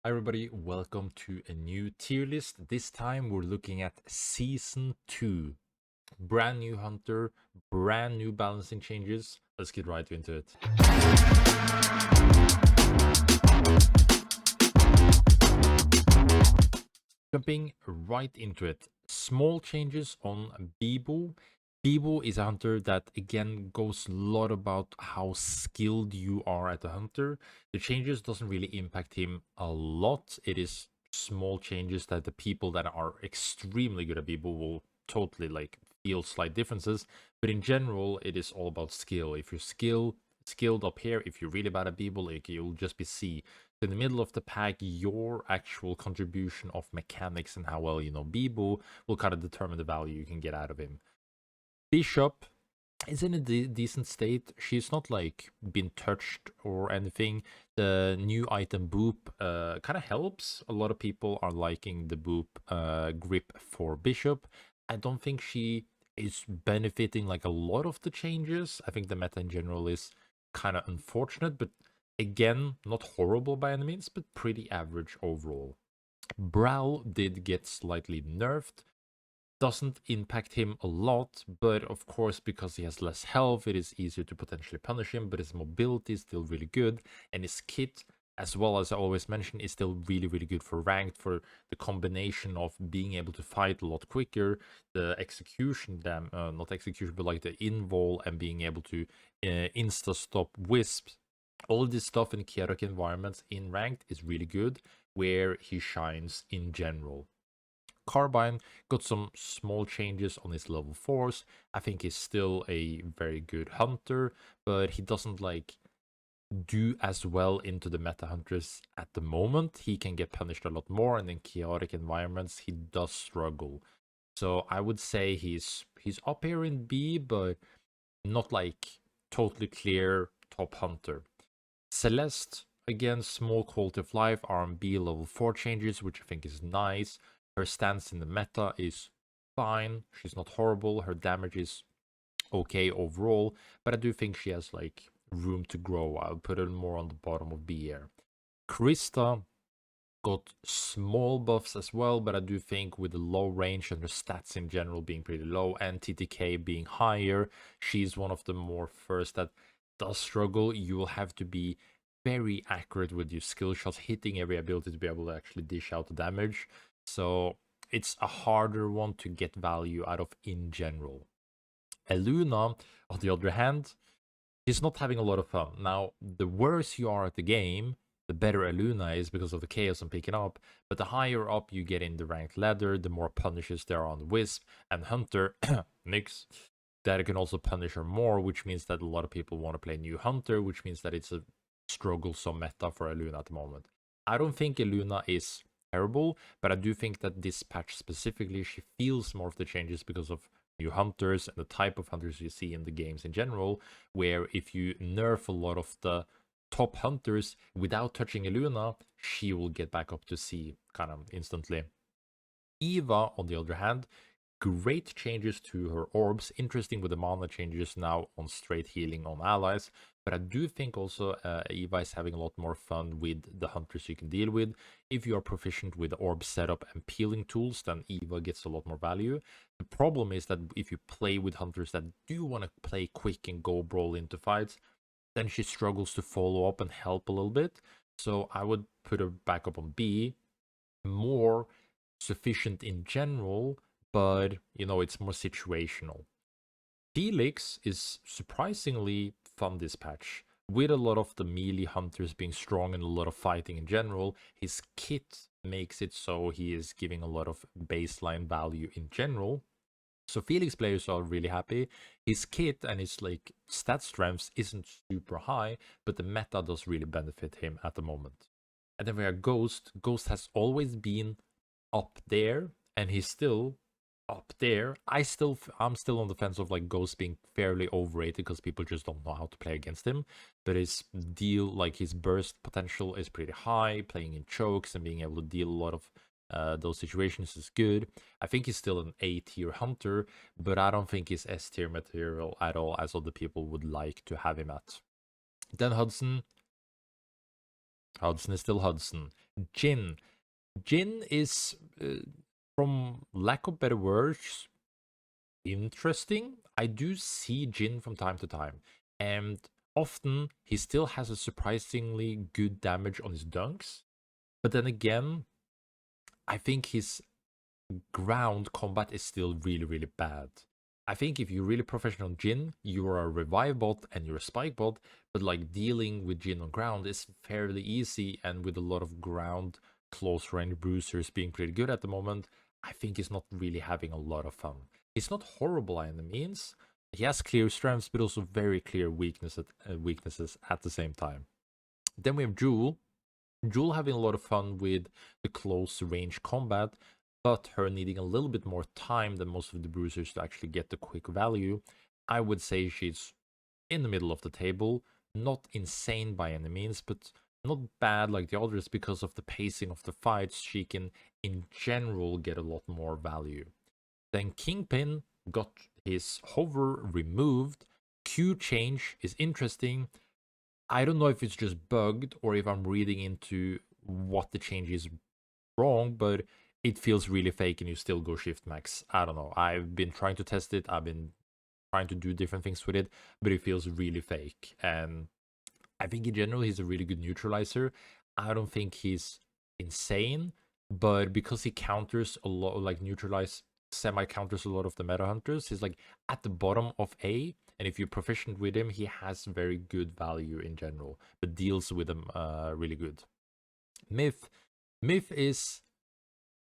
Hi everybody, welcome to a new tier list. This time we're looking at Season 2. Brand new hunter, brand new balancing changes. Let's get right into it. Jumping right into it. Small changes on Bibo. Bibo is a hunter that again goes a lot about how skilled you are at the hunter. The changes doesn't really impact him a lot. It is small changes that the people that are extremely good at Bibo will totally feel slight differences. But in general, it is all about skill. If you're skilled up here, if you're really bad at Bibo, you'll just be C. In the middle of the pack, your actual contribution of mechanics and how well you know Bibo will kind of determine the value you can get out of him. Bishop is in a decent state. She's not been touched or anything. The new item Boop kind of helps. A lot of people are liking the Boop grip for Bishop. I don't think she is benefiting like a lot of the changes. I think the meta in general is kind of unfortunate, but again, not horrible by any means, but pretty average overall. Brow did get slightly nerfed. Doesn't impact him a lot, but of course, because he has less health, it is easier to potentially punish him, but his mobility is still really good, and his kit, as well as I always mention, is still really, really good for ranked, for the combination of being able to fight a lot quicker, the execution not execution, but like the invol, and being able to insta-stop wisps. All this stuff in chaotic environments in ranked is really good, where he shines in general. Carbine got some small changes on his level 4s. I think he's still a very good hunter, but he doesn't do as well into the meta hunters at the moment. He can get punished a lot more, and in chaotic environments he does struggle. So I would say he's up here in B, but not totally clear top hunter. Celeste, again, small quality of life, R&B level 4 changes, which I think is nice. Her stance in the meta is fine. She's not horrible. Her damage is okay overall, but I do think she has room to grow. I'll put her more on the bottom of B here. Krista got small buffs as well, but I do think with the low range and her stats in general being pretty low and TTK being higher, she's one of the more first that does struggle. You will have to be very accurate with your skill shots, hitting every ability to be able to actually dish out the damage. So it's a harder one to get value out of in general. Eluna, on the other hand, she's not having a lot of fun. Now, the worse you are at the game, the better Eluna is because of the chaos I'm picking up. But the higher up you get in the ranked ladder, the more punishes there are on Wisp and Hunter, NYX, that can also punish her more, which means that a lot of people want to play new Hunter, which means that it's a strugglesome meta for Eluna at the moment. I don't think Eluna is terrible, but I do think that this patch specifically, she feels more of the changes because of new hunters and the type of hunters you see in the games in general, where if you nerf a lot of the top hunters without touching Eluna, she will get back up to C kind of instantly. Eva, on the other hand, great changes to her orbs. Interesting with the mana changes now on straight healing on allies. But I do think also Eva is having a lot more fun with the hunters you can deal with. If you are proficient with orb setup and peeling tools, then Eva gets a lot more value. The problem is that if you play with hunters that do want to play quick and go brawl into fights, then she struggles to follow up and help a little bit. So I would put her back up on B. More sufficient in general, but it's more situational. Felix is surprisingly fun this patch. With a lot of the melee hunters being strong and a lot of fighting in general, his kit makes it so he is giving a lot of baseline value in general. So Felix players are really happy. His kit and his stat strengths isn't super high, but the meta does really benefit him at the moment. And then we have Ghost. Ghost has always been up there, and he's still up there. I'm still on the fence of Ghost being fairly overrated because people just don't know how to play against him. But his his burst potential is pretty high. Playing in chokes and being able to deal a lot of those situations is good. I think he's still an A tier hunter, but I don't think he's S tier material at all, as other people would like to have him at. Then Hudson, Hudson is still Hudson. Jin. Jin is, from lack of better words, interesting. I do see Jin from time to time, and often he still has a surprisingly good damage on his dunks. But then again, I think his ground combat is still really, really bad. I think if you're really professional Jin, you are a revive bot and you're a spike bot, but like dealing with Jin on ground is fairly easy, and with a lot of ground close range bruisers being pretty good at the moment, I think he's not really having a lot of fun. He's not horrible by any means. He has clear strengths, but also very clear weaknesses at the same time. Then we have Jewel. Jewel having a lot of fun with the close range combat, but her needing a little bit more time than most of the bruisers to actually get the quick value. I would say she's in the middle of the table, not insane by any means, but not bad like the others. Because of the pacing of the fights, she can in general get a lot more value. Then Kingpin got his hover removed. Q change is interesting. I don't know if it's just bugged or if I'm reading into what the change is wrong, but it feels really fake and you still go shift max. I don't know. I've been trying to test it. I've been trying to do different things with it, but it feels really fake. And I think in general, he's a really good neutralizer. I don't think he's insane, but because he counters a lot, like semi-counters a lot of the meta hunters, he's like at the bottom of A. And if you're proficient with him, he has very good value in general, but deals with them really good. Myth. Myth is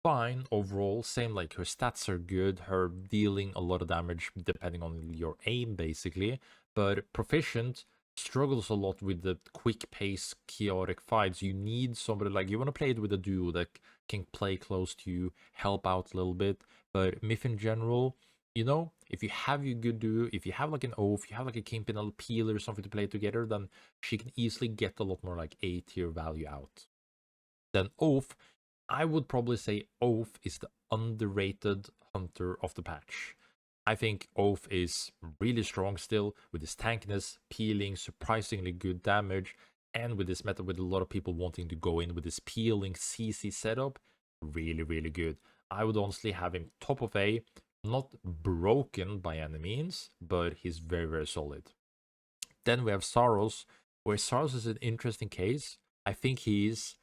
fine overall. Same, like her stats are good, her dealing a lot of damage depending on your aim basically, but proficient struggles a lot with the quick pace chaotic fights. You need somebody, like, you want to play it with a duo that can play close to you, help out a little bit. But Myth in general, you know, if you have your good duo, if you have like an Oath, if you have like a Kingpin, a Peel or something to play together, then she can easily get a lot more like A tier value out. Then Oath, I would probably say Oath is the underrated hunter of the patch. I think Oath is really strong still, with his tankiness, peeling, surprisingly good damage, and with this meta with a lot of people wanting to go in with his peeling CC setup, really, really good. I would honestly have him top of A, not broken by any means, but he's very, very solid. Then we have Saros, where Saros is an interesting case. I think he's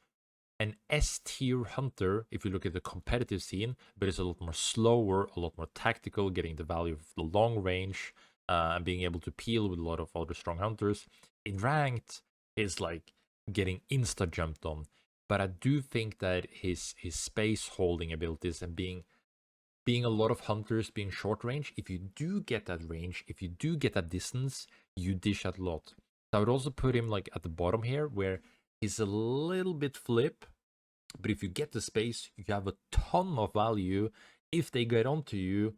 an S tier hunter if you look at the competitive scene, but it's a lot more slower, a lot more tactical, getting the value of the long range, and being able to peel with a lot of other strong hunters. In ranked, is like getting insta jumped on, but I do think that his space holding abilities and being a lot of hunters being short range, if you do get that range, if you do get that distance, you dish out a lot. So I would also put him like at the bottom here, where he's a little bit flip, but if you get the space, you have a ton of value. If they get onto you,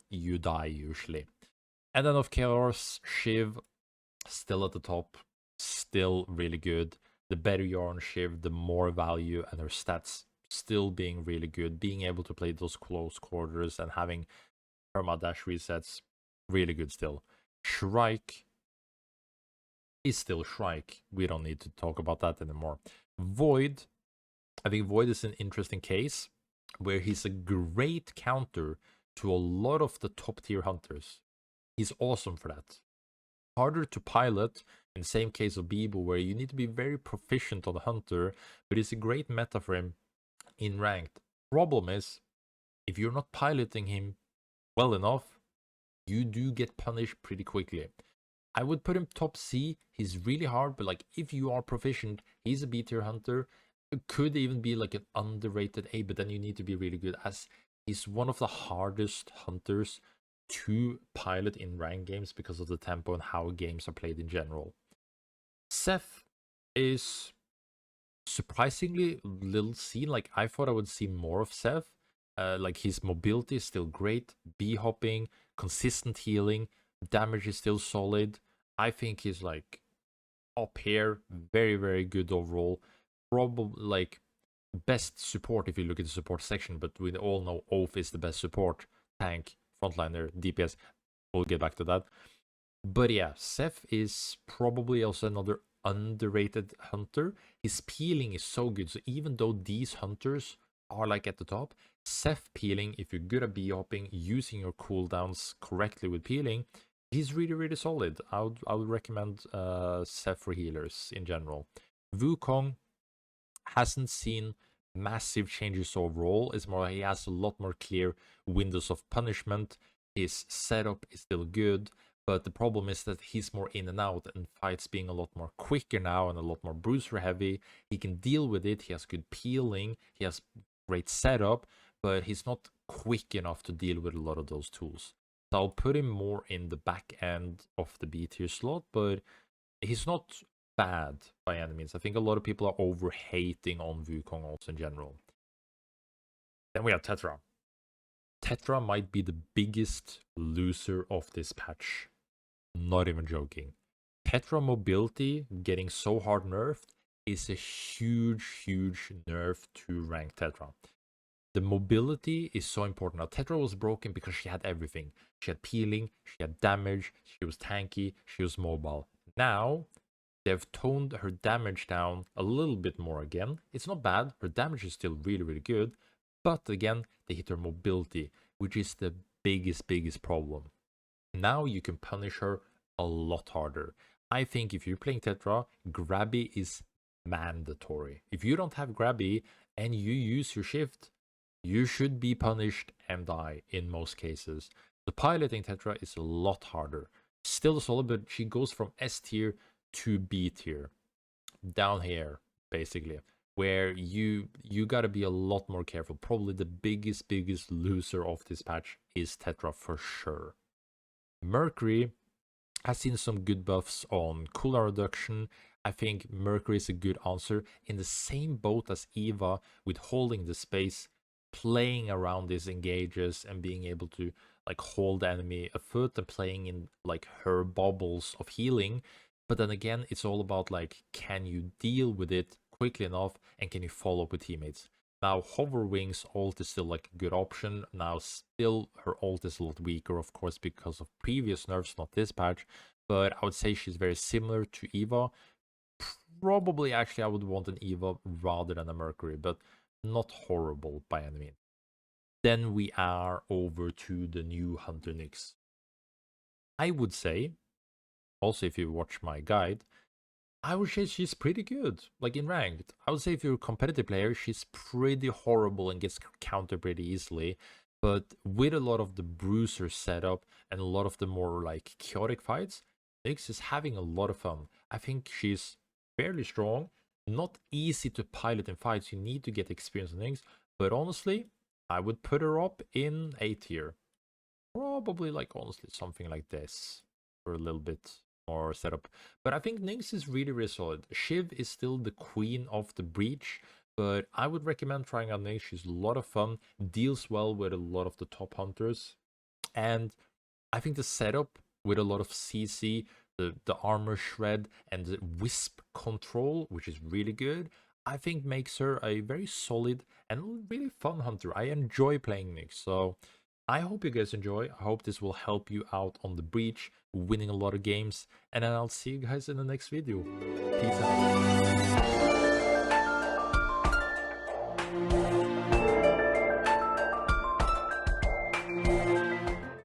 you die usually. And then of course, Shiv, still at the top, still really good. The better you are on Shiv, the more value, and her stats still being really good. Being able to play those close quarters and having perma dash resets, really good still. Shrike is still Shrike. We don't need to talk about that anymore. Void, I think Void is an interesting case where he's a great counter to a lot of the top tier hunters. He's awesome for that. Harder to pilot, in the same case of Bibo, where you need to be very proficient on the hunter, but it's a great meta for him in ranked. Problem is, if you're not piloting him well enough, you do get punished pretty quickly. I would put him top C. He's really hard, but like if you are proficient, he's a B tier hunter. It could even be like an underrated A, but then you need to be really good, as he's one of the hardest hunters to pilot in ranked games because of the tempo and how games are played in general. Seth is surprisingly little seen. Like, I thought I would see more of Seth. Like, his mobility is still great, B hopping, consistent healing, damage is still solid. I think he's like up here, very, very good overall. Probably like best support if you look at the support section, but we all know Oath is the best support, tank, frontliner, DPS. We'll get back to that. But yeah, Seth is probably also another underrated hunter. His peeling is so good. So even though these hunters are like at the top, Seth peeling, if you're good at B-hopping, using your cooldowns correctly with peeling, he's really, really solid. I would recommend Seth for healers in general. Wukong hasn't seen massive changes overall. It's more he has a lot more clear windows of punishment. His setup is still good, but the problem is that he's more in and out, and fights being a lot more quicker now and a lot more bruiser heavy. He can deal with it. He has good peeling. He has great setup, but he's not quick enough to deal with a lot of those tools. So I'll put him more in the back end of the B tier slot, but he's not bad by any means. I think a lot of people are over hating on Wukong also in general. Then we have Tetra. Tetra might be the biggest loser of this patch. Not even joking. Tetra mobility getting so hard nerfed is a huge, huge nerf to rank Tetra. The mobility is so important. Now, Tetra was broken because she had everything. She had peeling, she had damage, she was tanky, she was mobile. Now, they've toned her damage down a little bit more again. It's not bad. Her damage is still really, really good. But again, they hit her mobility, which is the biggest problem. Now you can punish her a lot harder. I think if you're playing Tetra, Grabby is mandatory. If you don't have Grabby and you use your shift, you should be punished and die in most cases. The piloting Tetra is a lot harder. Still solid, but she goes from S tier to B tier. Down here, basically. Where you gotta be a lot more careful. Probably the biggest loser of this patch is Tetra for sure. Mercury has seen some good buffs on cooldown reduction. I think Mercury is a good answer in the same boat as Eva with holding the space, playing around these engages and being able to like hold the enemy afoot and playing in like her bubbles of healing. But then again, it's all about like, can you deal with it quickly enough and can you follow up with teammates? Now, Hover Wings ult is still like a good option. Now, still, her ult is a lot weaker, of course, because of previous nerfs, not this patch. But I would say she's very similar to Eva. Probably, actually, I would want an Eva rather than a Mercury, but not horrible by any means. Then we are over to the new Hunter NYX. I would say, also if you watch my guide, I would say she's pretty good, like in ranked. I would say if you're a competitive player, she's pretty horrible and gets countered pretty easily. But with a lot of the Bruiser setup and a lot of the more like chaotic fights, NYX is having a lot of fun. I think she's fairly strong, not easy to pilot in fights. You need to get experience on NYX, but honestly, I would put her up in A tier. Probably like honestly something like this for a little bit more setup. But I think NYX is really, really solid. Shiv is still the queen of the breach, but I would recommend trying out NYX. She's a lot of fun, deals well with a lot of the top hunters, and I think the setup with a lot of CC, the armor shred, and the wisp control, which is really good, I think makes her a very solid and really fun hunter. I enjoy playing NYX, so I hope you guys enjoy. I hope this will help you out on the breach, winning a lot of games, and then I'll see you guys in the next video. Peace out.